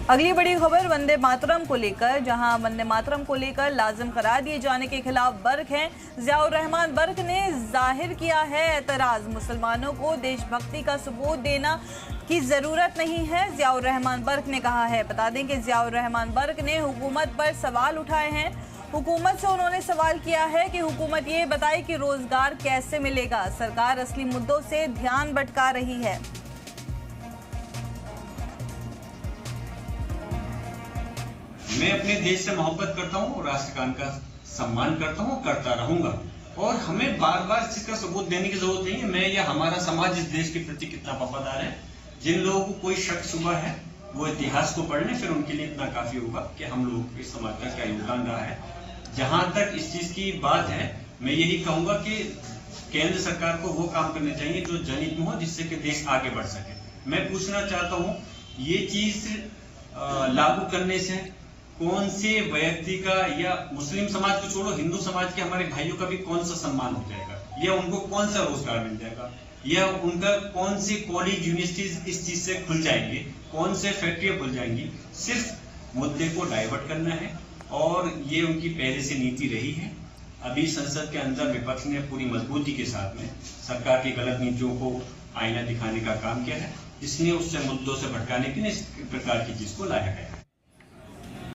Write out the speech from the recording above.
अगली बड़ी खबर वंदे मातरम को लेकर, जहां वंदे मातरम को लेकर लाजिम करार दिए जाने के खिलाफ बर्क हैं। ज़ियाउर रहमान बर्क ने जाहिर किया है एतराज़, मुसलमानों को देशभक्ति का सबूत देना की ज़रूरत नहीं है, ज़ियाउर रहमान बर्क ने कहा है। बता दें कि ज़ियाउर रहमान बर्क ने हुकूमत पर सवाल उठाए हैं। हुकूमत से उन्होंने सवाल किया है कि हुकूमत ये बताए कि रोजगार कैसे मिलेगा, सरकार असली मुद्दों से ध्यान भटका रही है। मैं अपने देश से मोहब्बत करता हूँ, राष्ट्रगान का सम्मान करता हूँ, करता रहूंगा और हमें बार बार इसका सबूत देने की जरूरत नहीं है मैं या हमारा समाज इस देश के प्रति कितना वफादार है। जिन लोगों को कोई शक शुबा है वो इतिहास को पढ़ लें, फिर उनके लिए इतना काफी होगा कि हम लोग इस समाज का क्या योगदान रहा है। जहां तक इस चीज की बात है, मैं यही कहूंगा कि केंद्र सरकार को वो काम करने चाहिए जो जनहित में हो, जिससे कि देश आगे बढ़ सके। मैं पूछना चाहता हूँ, ये चीज लागू करने से कौन से व्यक्ति का या मुस्लिम समाज को छोड़ो, हिंदू समाज के हमारे भाइयों का भी कौन सा सम्मान हो जाएगा, या उनको कौन सा रोजगार मिल जाएगा, या उनका कौन से कॉलेज यूनिवर्सिटीज इस चीज से खुल जाएंगे, कौन से फैक्ट्रियां खुल जाएंगी। सिर्फ मुद्दे को डाइवर्ट करना है और ये उनकी पहले से नीति रही है। अभी संसद के अंदर विपक्ष ने पूरी मजबूती के साथ में सरकार की गलत नीतियों को आईना दिखाने का काम किया है, इसलिए उससे मुद्दों से भटकाने के लिए इस प्रकार की चीज को लाया गया है।